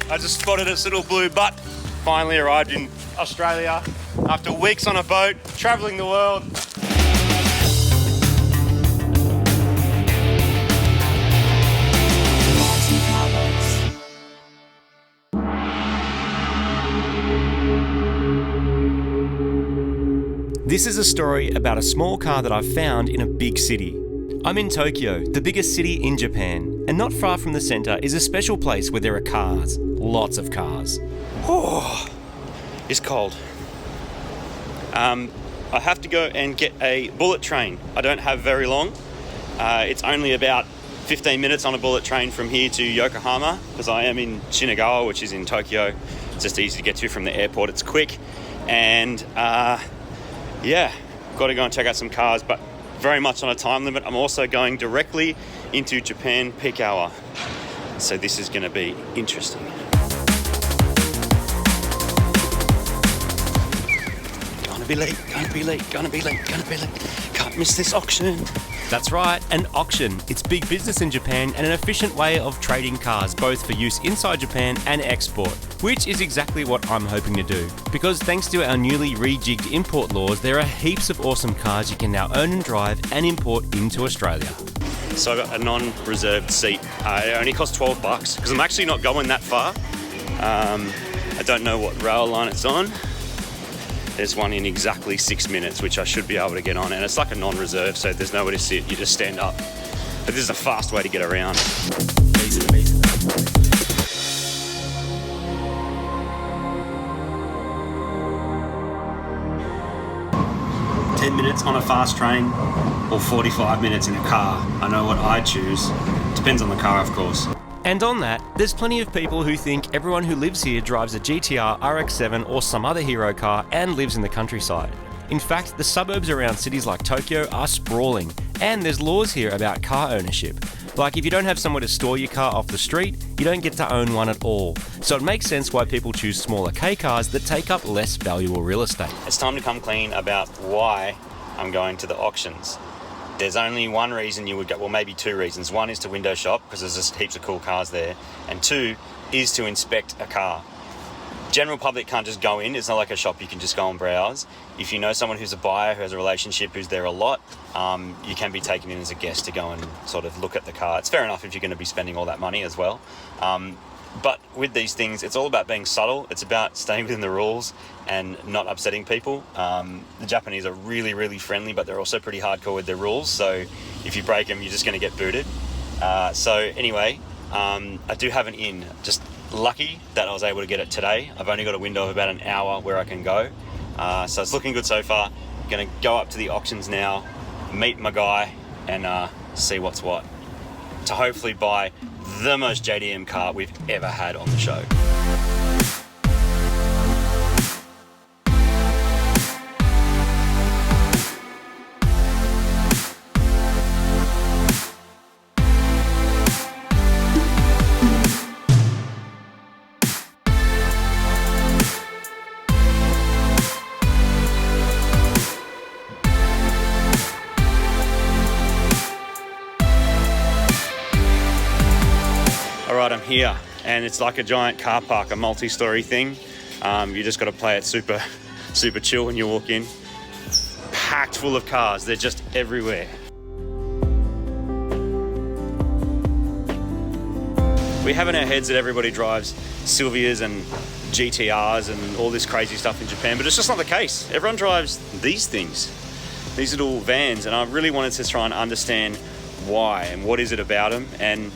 I just spotted its little blue butt. Finally arrived in Australia after weeks on a boat, traveling the world. This is a story about a small car that I've found in a big city. I'm in Tokyo, the biggest city in Japan, and not far from the centre is a special place where there are cars, lots of cars. Oh, it's cold. I have to go and get a bullet train. I don't have very long. It's only about 15 minutes on a bullet train from here to Yokohama, because I am in Shinagawa, which is in Tokyo. It's just easy to get to from the airport. It's quick, and yeah, got to go and check out some cars, but very much on a time limit. I'm also going directly into Japan peak hour, so this is going to be interesting. Gonna be late. Can't miss this auction. That's right, an auction. It's big business in Japan and an efficient way of trading cars, both for use inside Japan and export, which is exactly what I'm hoping to do. Because thanks to our newly rejigged import laws, there are heaps of awesome cars you can now own and drive and import into Australia. So I got a non-reserved seat. It only cost $12 because I'm actually not going that far. I don't know what rail line it's on. There's one in exactly 6 minutes, which I should be able to get on, and it's like a non-reserve, so there's nowhere to sit, you just stand up. But this is a fast way to get around. 10 minutes on a fast train, or 45 minutes in a car. I know what I choose. Depends on the car, of course. And on that, there's plenty of people who think everyone who lives here drives a GTR RX-7 or some other hero car and lives in the countryside. In fact, the suburbs around cities like Tokyo are sprawling, and there's laws here about car ownership. Like if you don't have somewhere to store your car off the street, you don't get to own one at all. So it makes sense why people choose smaller K cars that take up less valuable real estate. It's time to come clean about why I'm going to the auctions. There's only one reason you would go, well, maybe two reasons. One is to window shop, because there's just heaps of cool cars there. And two is to inspect a car. General public can't just go in. It's not like a shop you can just go and browse. If you know someone who's a buyer, who has a relationship, who's there a lot, you can be taken in as a guest to go and sort of look at the car. It's fair enough if you're going to be spending all that money as well. But with these things, it's all about being subtle. It's about staying within the rules and not upsetting people. The Japanese are really, really friendly, but they're also pretty hardcore with their rules. So if you break them, you're just going to get booted. So anyway, I do have an in. Just lucky that I was able to get it today. I've only got a window of about an hour where I can go. So it's looking good so far. I'm going to go up to the auctions now, meet my guy, and see what's what, to hopefully buy the most JDM car we've ever had on the show. Alright, I'm here, and it's like a giant car park, a multi-story thing. You just got to play it super chill when you walk in. Packed full of cars, they're just everywhere. We have in our heads that everybody drives Silvias and GTRs and all this crazy stuff in Japan, but it's just not the case. Everyone drives these things, these little vans, and I really wanted to try and understand why and what is it about them. And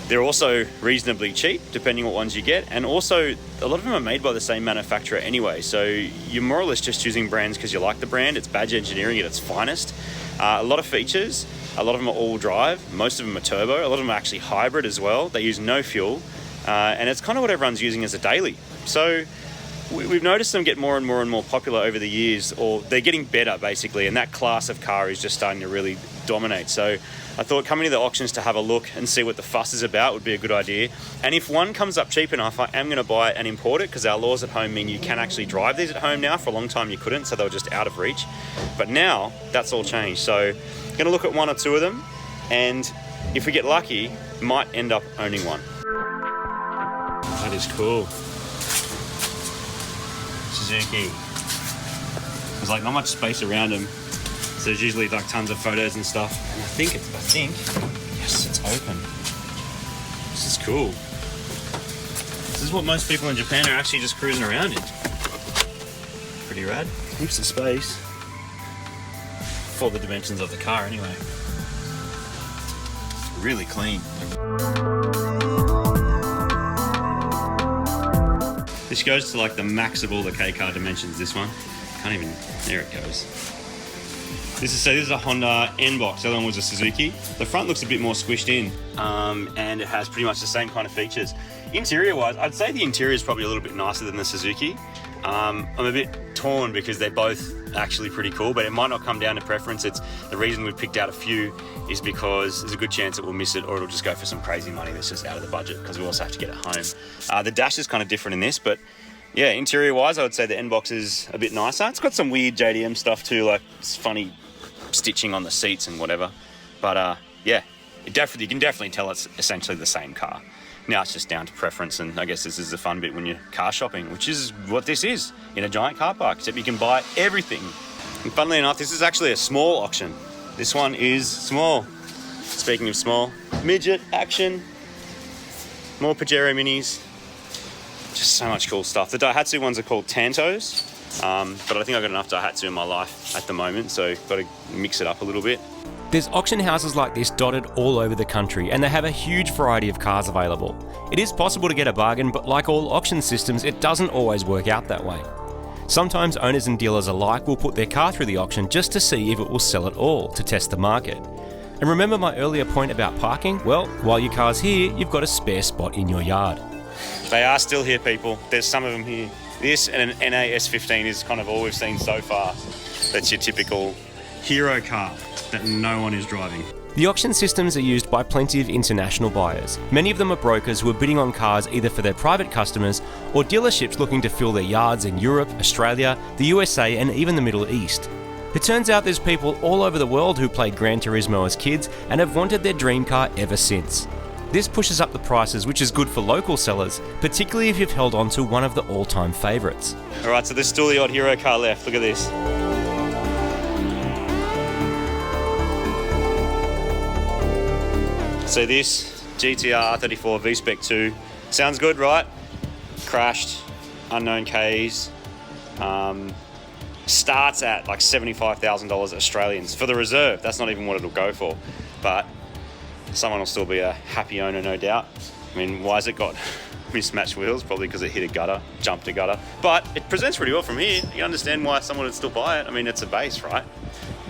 they're also reasonably cheap, depending what ones you get. And also, a lot of them are made by the same manufacturer anyway. So you're more or less just choosing brands because you like the brand. It's badge engineering at its finest. A lot of features. A lot of them are all drive. Most of them are turbo. A lot of them are actually hybrid as well. They use no fuel. And it's kind of what everyone's using as a daily. So we've noticed them get more and more popular over the years, or they're getting better basically. And that class of car is just starting to really dominate. So I thought coming to the auctions to have a look and see what the fuss is about would be a good idea. And if one comes up cheap enough, I am going to buy it and import it, because our laws at home mean you can actually drive these at home now. For a long time you couldn't, so they were just out of reach. But now that's all changed. So I'm going to look at one or two of them, and if we get lucky, might end up owning one. That is cool. Suzuki. There's like not much space around them, so there's usually like tons of photos and stuff. And I think, yes, it's open. This is cool. This is what most people in Japan are actually just cruising around in. Pretty rad. Heaps of space. For the dimensions of the car anyway. Really clean. This goes to like the max of all the K car dimensions, this one. Can't even, there it goes. This is a Honda N-Box, the other one was a Suzuki. The front looks a bit more squished in, and it has pretty much the same kind of features. Interior wise, I'd say the interior is probably a little bit nicer than the Suzuki. I'm a bit torn because they're both actually pretty cool, but it might not come down to preference. It's the reason we've picked out a few is because there's a good chance that we'll miss it, or it'll just go for some crazy money that's just out of the budget, because we also have to get it home. The dash is kind of different in this, but yeah, interior wise, I would say the N-Box is a bit nicer. It's got some weird JDM stuff too, like it's funny stitching on the seats and whatever. But yeah, you can definitely tell it's essentially the same car. Now it's just down to preference, and I guess this is the fun bit when you're car shopping, which is what this is in a giant car park, except you can buy everything. And funnily enough, this is actually a small auction. This one is small. Speaking of small, midget action, more Pajero Minis, just so much cool stuff. The Daihatsu ones are called Tantos, but I think I've got enough Daihatsu in my life at the moment, so got to mix it up a little bit. There's auction houses like this dotted all over the country, and they have a huge variety of cars available. It is possible to get a bargain, but like all auction systems, it doesn't always work out that way. Sometimes owners and dealers alike will put their car through the auction just to see if it will sell at all, to test the market. And remember my earlier point about parking? Well, while your car's here, you've got a spare spot in your yard. They are still here, people. There's some of them here. This and an NA S15 is kind of all we've seen so far. That's your typical hero car that no one is driving. The auction systems are used by plenty of international buyers. Many of them are brokers who are bidding on cars either for their private customers or dealerships looking to fill their yards in Europe, Australia, the USA and even the Middle East. It turns out there's people all over the world who played Gran Turismo as kids and have wanted their dream car ever since. This pushes up the prices, which is good for local sellers, particularly if you've held on to one of the all-time favourites. Alright, so there's still the odd hero car left. Look at this. So this GTR 34 V-Spec 2 sounds good, right? Crashed, unknown Ks, starts at like $75,000 Australians for the reserve. That's not even what it'll go for, but someone will still be a happy owner, no doubt. I mean, why has it got mismatched wheels? Probably because it hit a gutter, jumped a gutter. But it presents pretty well from here. You understand why someone would still buy it. I mean, it's a base, right?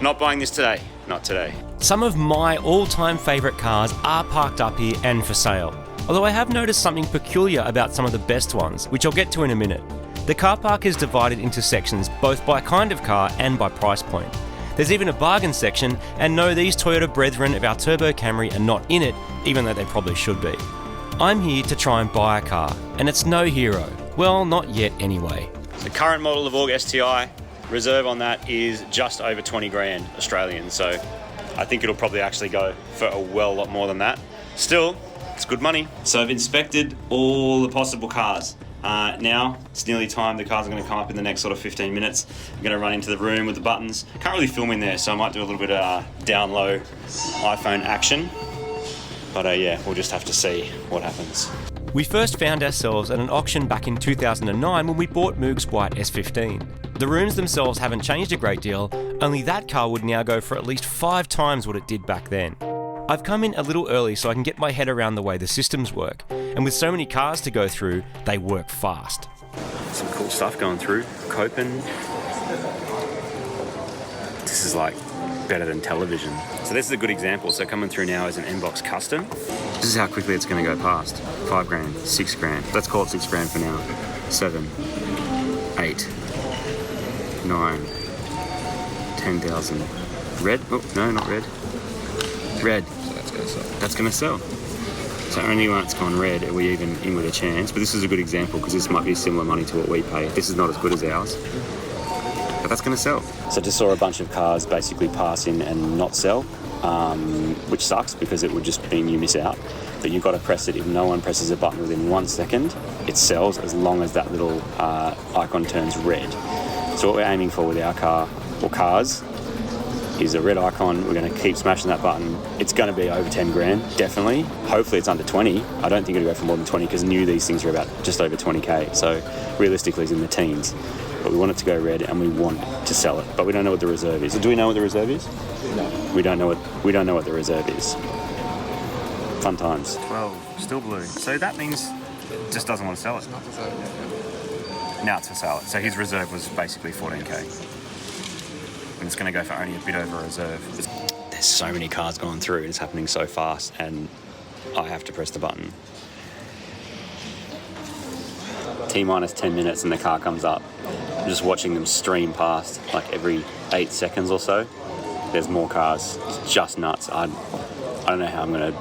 Not buying this today. Not today. Some of my all-time favourite cars are parked up here and for sale. Although I have noticed something peculiar about some of the best ones, which I'll get to in a minute. The car park is divided into sections, both by kind of car and by price point. There's even a bargain section, and no, these Toyota brethren of our Turbo Camry are not in it, even though they probably should be. I'm here to try and buy a car, and it's no hero. Well, not yet anyway. The current model of Aug STI, reserve on that is just over 20 grand Australian, so I think it'll probably actually go for a lot more than that. Still, it's good money. So I've inspected all the possible cars. Now it's nearly time. The cars are going to come up in the next sort of 15 minutes. I'm going to run into the room with the buttons. Can't really film in there, so I might do a little bit of down low iPhone action. But yeah, we'll just have to see what happens. We first found ourselves at an auction back in 2009 when we bought Moog's white S15. The rooms themselves haven't changed a great deal, only that car would now go for at least 5 times what it did back then. I've come in a little early so I can get my head around the way the systems work, and with so many cars to go through, they work fast. Some cool stuff going through. Copen. This is like better than television. So this is a good example. So coming through now is an N-Box Custom. This is how quickly it's going to go past. 5 grand, 6 grand. Let's call it 6 grand for now. 7, 8, 9, 10,000. Red? Oh, no, not red. Red. So that's going to sell. That's going to sell. So only when it's gone red are we even in with a chance. But this is a good example because this might be similar money to what we pay. This is not as good as ours. But that's going to sell. So just saw a bunch of cars basically pass in and not sell, which sucks because it would just mean you miss out. but you've got to press it. If no one presses a button within 1 second, it sells as long as that little icon turns red. So what we're aiming for with our car, or cars, is a red icon. We're going to keep smashing that button. It's going to be over 10 grand, definitely. Hopefully it's under 20. I don't think it'll go for more than 20 because new these things are about just over 20k. So realistically it's in the teens. But we want it to go red and we want to sell it. But we don't know what the reserve is. Do we know what the reserve is? No. We don't know what the reserve is. Fun times. 12, still blue. So that means it just doesn't want to sell it. It's not for sale yet. Now it's for sale. So his reserve was basically 14k. And it's going to go for only a bit over reserve. There's so many cars going through, it's happening so fast, and I have to press the button. T-minus 10 minutes and the car comes up. I'm just watching them stream past, like every 8 seconds or so. There's more cars. It's just nuts. I don't know how I'm going to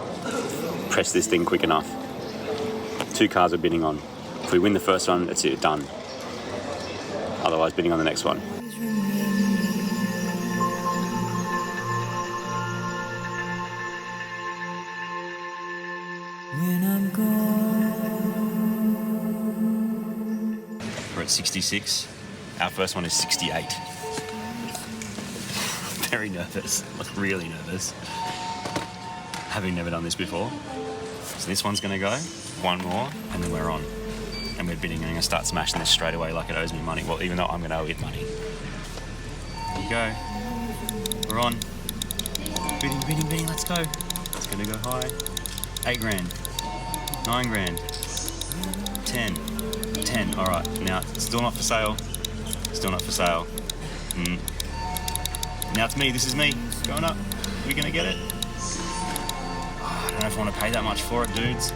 press this thing quick enough. 2 cars we're bidding on. If we win the first one, that's it, done. Otherwise, bidding on the next one. We're at 66. Our first one is 68. Very nervous, like really nervous. Having never done this before. So this one's gonna go, one more, and then we're on. And we're bidding and I'm gonna start smashing this straight away like it owes me money. Well, even though I'm gonna owe it money. There you go. We're on. Bidding, let's go. It's gonna go high. 8 grand. 9 grand. 10. All right, now it's still not for sale. Still not for sale. Now it's me, this is me. Going up. We're gonna get it. Oh, I don't know if I want to pay that much for it, dudes.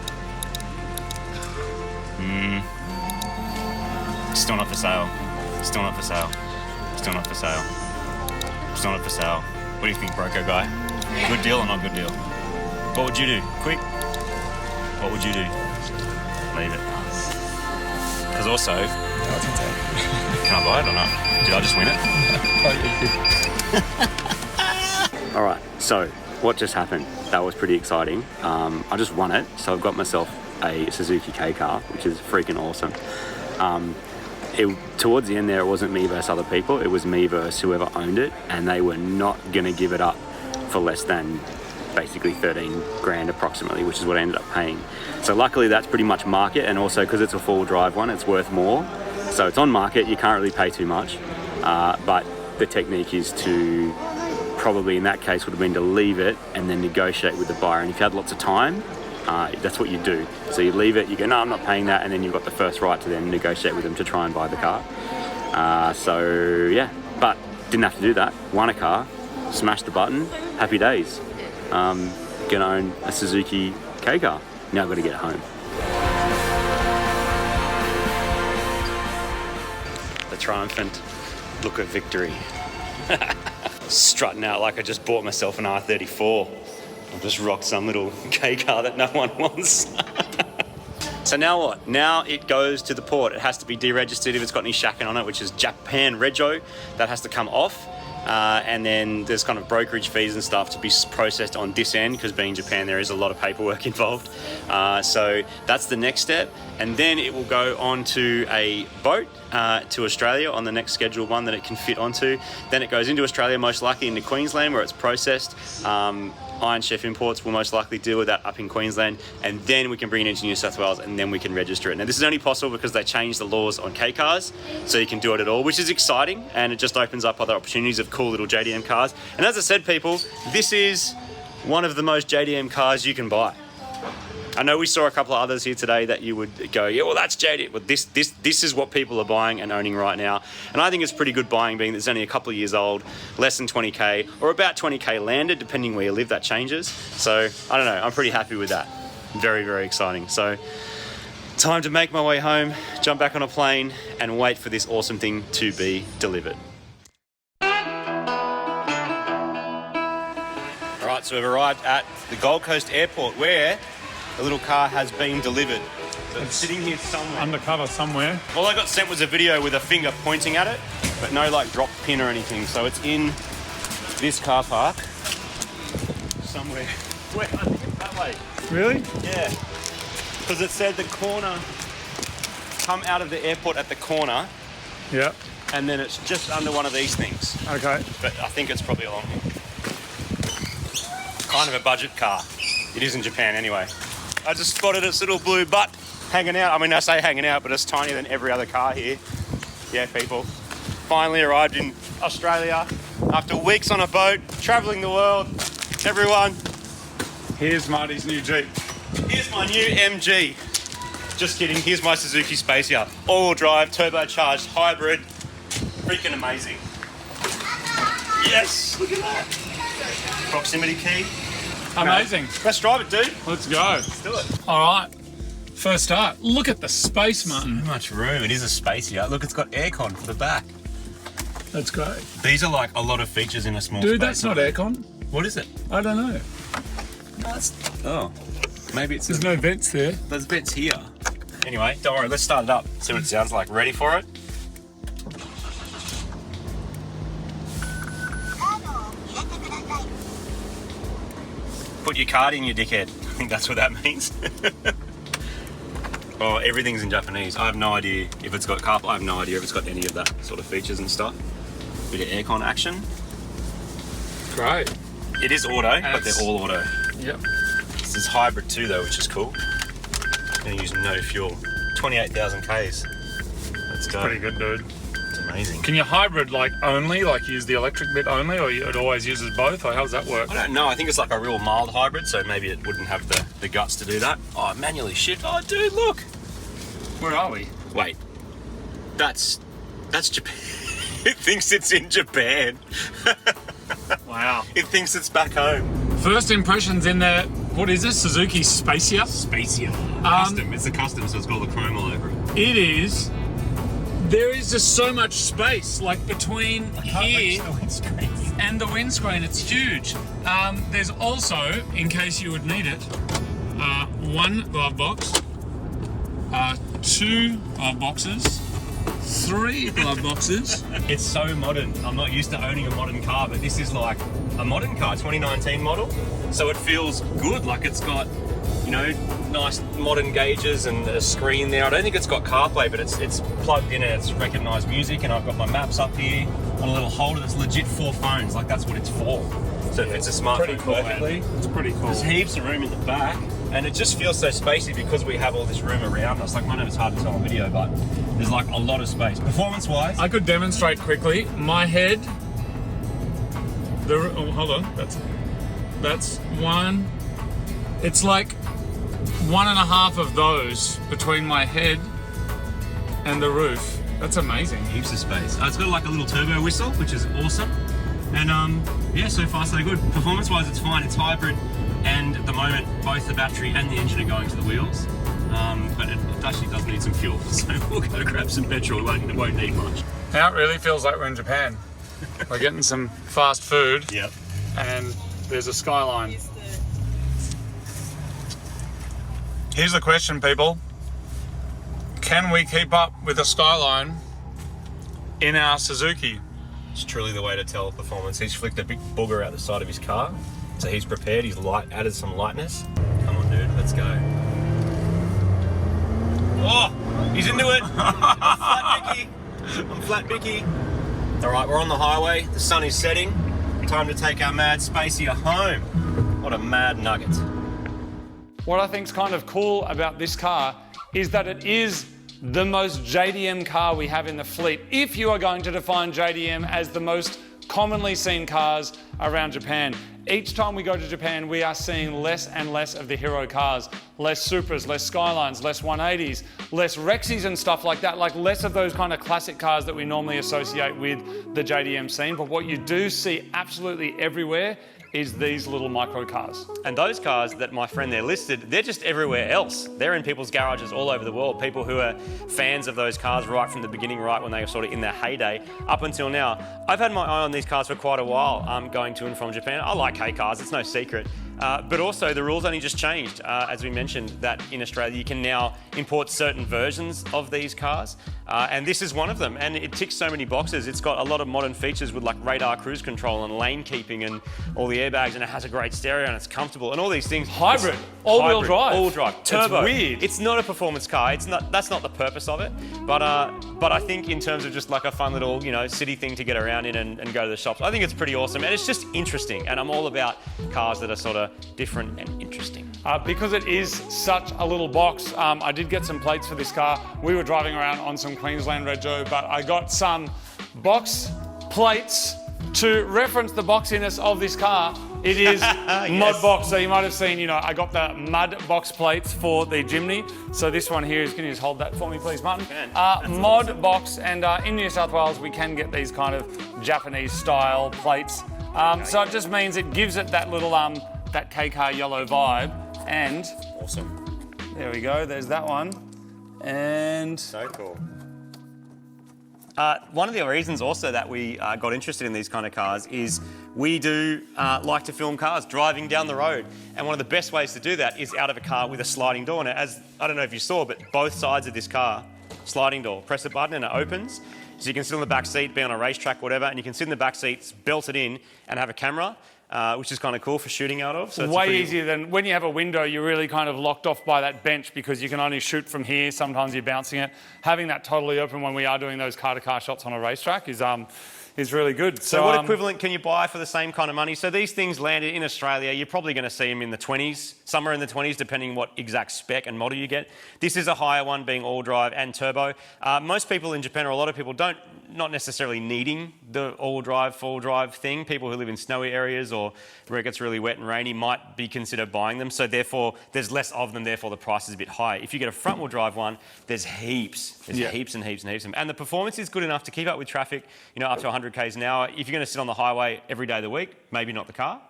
Still not for sale. Still not for sale. Still not for sale. Still not for sale. What do you think, broker guy? Good deal or not good deal? What would you do? Quick. What would you do? Leave it. Because also, can I buy it or not? Did I just win it? All right, so what just happened? That was pretty exciting. I just won it, so I've got myself a Suzuki K car, which is freaking awesome. Towards the end there, it wasn't me versus other people, it was me versus whoever owned it, and they were not gonna give it up for less than basically 13 grand approximately, which is what I ended up paying. So luckily that's pretty much market, and also because it's a four-wheel drive one, it's worth more. So it's on market, you can't really pay too much, but the technique is to probably in that case would have been to leave it and then negotiate with the buyer. And if you had lots of time, that's what you do. So you leave it, you go, no, I'm not paying that, and then you've got the first right to then negotiate with them to try and buy the car. So yeah, but didn't have to do that. Won a car, smashed the button, happy days. Gonna own a Suzuki K car. Now I've got to get it home. The triumphant look of victory. Strutting out like I just bought myself an R34. I've just rocked some little K car that no one wants. So now what? Now it goes to the port. It has to be deregistered if it's got any shacking on it, which is Japan Rego. That has to come off. And then there's kind of brokerage fees and stuff to be processed on this end, because being Japan there is a lot of paperwork involved. So that's the next step, and then it will go on to a boat to Australia on the next scheduled one that it can fit onto. Then it goes into Australia, most likely into Queensland where it's processed. Iron Chef Imports will most likely deal with that up in Queensland, and then we can bring it into New South Wales and then we can register it. Now this is only possible because they changed the laws on K cars, so you can do it at all, which is exciting, and it just opens up other opportunities of cool little JDM cars. And as I said, people, this is one of the most JDM cars you can buy. I know we saw a couple of others here today that you would go, yeah, well, that's JDM. Well, this is what people are buying and owning right now. And I think it's pretty good buying, being that it's only a couple of years old, less than 20K, or about 20K landed, depending where you live, that changes. So, I don't know, I'm pretty happy with that. Very, very exciting. So, time to make my way home, jump back on a plane, and wait for this awesome thing to be delivered. All right, so we've arrived at the Gold Coast Airport, where the little car has been delivered. So it's sitting here somewhere. Undercover somewhere. All I got sent was a video with a finger pointing at it, but no like drop pin or anything. So it's in this car park somewhere. Wait, I think it's that way. Really? Yeah. Because it said the corner, come out of the airport at the corner, Yeah. and then it's just under one of these things. Okay. But I think it's probably along here. Kind of a budget car. It is in Japan anyway. I just spotted its little blue butt hanging out. I mean, I say hanging out, but it's tinier than every other car here. Yeah, people. Finally arrived in Australia after weeks on a boat, travelling the world. Everyone, Here's Marty's new Jeep. here's my new MG. Just kidding, here's my Suzuki Spacia. All-wheel drive, turbocharged, hybrid. Freaking amazing. Yes, look at that. Proximity key. Amazing. Let's drive it, dude. Let's go. Let's do it. All right. First start. Look at the space, Martin. So much room. It is a Spacia. Look, it's got aircon for the back. That's great. These are like a lot of features in a small Dude, space. that's not aircon. What is it? I don't know. Oh, maybe it's There's no vents there. There's vents here. Anyway, don't worry. Let's start it up. See what it sounds like. Ready for it? Put your card in, you dickhead. I think that's what that means. Oh, everything's in Japanese. I have no idea if it's got CarPlay. I have no idea if it's got any of that sort of features and stuff. Bit of aircon action. Great. It is auto, but they're all auto. Yep. This is hybrid too, though, which is cool. Gonna use no fuel. 28,000 Ks. Let's go. Pretty good, dude. It's amazing. Can you hybrid only, use the electric bit only, or it always uses both, or how does that work? I don't know. I think it's like a real mild hybrid, so maybe it wouldn't have the guts to do that. Oh, manually shift. Oh, dude, look. Where are we? Wait. That's Japan. It thinks it's in Japan. Wow. It thinks it's back home. First impressions in there. What is this? Suzuki Spacia? Spacia. Custom. It's a custom, so it's got all the chrome all over it. It is. There is just so much space, between here and the windscreen. It's huge. There's also, in case you would need it, one glove box, two glove boxes, three glove boxes. It's so modern. I'm not used to owning a modern car, but this is like a modern car, 2019 model. So it feels good, like it's got, nice modern gauges and a screen there. I don't think it's got CarPlay, but it's plugged in and it's recognised music, and I've got my maps up here on a little holder that's legit for phones, like that's what it's for. So it's a smartphone Pretty cool, perfectly. man. It's pretty cool. There's heaps of room in the back, and it just feels so spacey because we have all this room around us. Like, I know it's hard to tell on video, but there's like a lot of space. Performance-wise, I could demonstrate quickly. My head. Hold on. That's one. It's like 1.5 of those between my head and the roof. That's amazing. heaps of space. It's got like a little turbo whistle, which is awesome. And yeah, so far so good. Performance-wise, it's fine. It's hybrid, and at the moment, both the battery and the engine are going to the wheels. But it actually does need some fuel, so we'll go grab some petrol. It won't need much. Now it really feels like we're in Japan. We're getting some fast food. Yep. And there's a skyline. Here's the question, people. Can we keep up with the skyline in our Suzuki? It's truly the way to tell performance. He's flicked a big booger out the side of his car, so he's prepared. He's added some lightness. Come on, dude, let's go. Oh, he's into it. I'm flat Mickey. All right, we're on the highway. The sun is setting. Time to take our mad Spacia home. What a mad nugget. What I think's kind of cool about this car is that it is the most JDM car we have in the fleet. If you are going to define JDM as the most commonly seen cars around Japan. Each time we go to Japan, we are seeing less and less of the hero cars. Less Supras, less Skylines, less 180s, less Rexys and stuff like that, like less of those kind of classic cars that we normally associate with the JDM scene. But what you do see absolutely everywhere is these little micro cars. And those cars that my friend there listed, they're just everywhere else. They're in people's garages all over the world. People who are fans of those cars right from the beginning, right when they were sort of in their heyday, up until now. I've had my eye on these cars for quite a while, going to and from Japan. I like K cars, it's no secret. But also the rules only just changed, as we mentioned, that in Australia you can now import certain versions of these cars, and this is one of them, and it ticks so many boxes. It's got a lot of modern features with like radar cruise control and lane keeping and all the airbags, and it has a great stereo and it's comfortable and all these things. Hybrid, all-wheel drive. All drive, turbo. It's weird. It's not a performance car. That's not the purpose of it. But I think in terms of just like a fun little, city thing to get around in and go to the shops, I think it's pretty awesome, and it's just interesting. And I'm all about cars that are sort of different and interesting. Because it is such a little box, I did get some plates for this car. We were driving around on some Queensland Rego, but I got some box plates to reference the boxiness of this car. It is Mod Box, so you might have seen, I got the mud box plates for the Jimny. So this one here is, can you just hold that for me, please, Martin? Mod awesome. Box, and in New South Wales, we can get these kind of Japanese style plates. So it just means it gives it that little, that K-car yellow vibe, and awesome. There we go, there's that one. And so cool. One of the reasons also that we got interested in these kind of cars is we do like to film cars driving down the road. And one of the best ways to do that is out of a car with a sliding door. Now, as I don't know if you saw, but both sides of this car, sliding door, press a button and it opens. So you can sit on the back seat, be on a racetrack, whatever, and you can sit in the back seats, belt it in, and have a camera. Which is kind of cool for shooting out of. So it's way easier than when you have a window, you're really kind of locked off by that bench because you can only shoot from here. Sometimes you're bouncing it. Having that totally open when we are doing those car-to-car shots on a racetrack is really good. So what equivalent can you buy for the same kind of money? So these things landed in Australia. You're probably going to see them in the 20s, somewhere in the 20s, depending what exact spec and model you get. This is a higher one, being all-drive and turbo. Most people in Japan, or a lot of people, not necessarily needing the all-drive, full-drive thing. People who live in snowy areas or where it gets really wet and rainy might be considered buying them. So therefore, there's less of them. Therefore, the price is a bit higher. If you get a front-wheel drive one, there's heaps. There's heaps and heaps and heaps of them. And the performance is good enough to keep up with traffic, up to 100 k's an hour. If you're going to sit on the highway every day of the week, maybe not the car.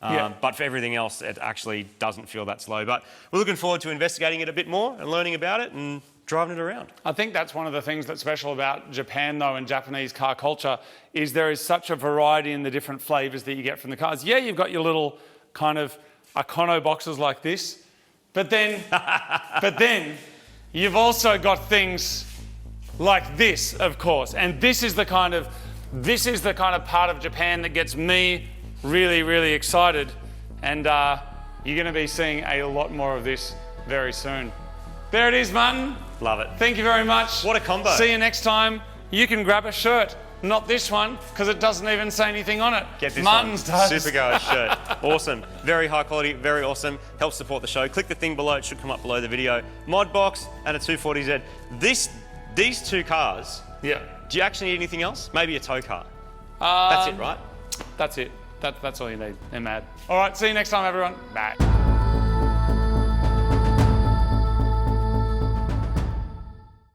But for everything else, it actually doesn't feel that slow. But we're looking forward to investigating it a bit more and learning about it and driving it around. I think that's one of the things that's special about Japan, though, and Japanese car culture, is there is such a variety in the different flavours that you get from the cars. Yeah, you've got your little kind of Econo boxes like this, but then you've also got things like this, of course. And this is the kind of part of Japan that gets me really, really excited. And you're going to be seeing a lot more of this very soon. There it is, Martin. Love it. Thank you very much. What a combo. See you next time. You can grab a shirt. Not this one, because it doesn't even say anything on it. Get this Martin's one. does. Superguard shirt. Awesome. Very high quality, very awesome. Helps support the show. Click the thing below. It should come up below the video. Mod box and a 240Z. These two cars, do you actually need anything else? Maybe a tow car. That's it, right? That's it. That's all you need. They're mad. All right, see you next time, everyone. Bye.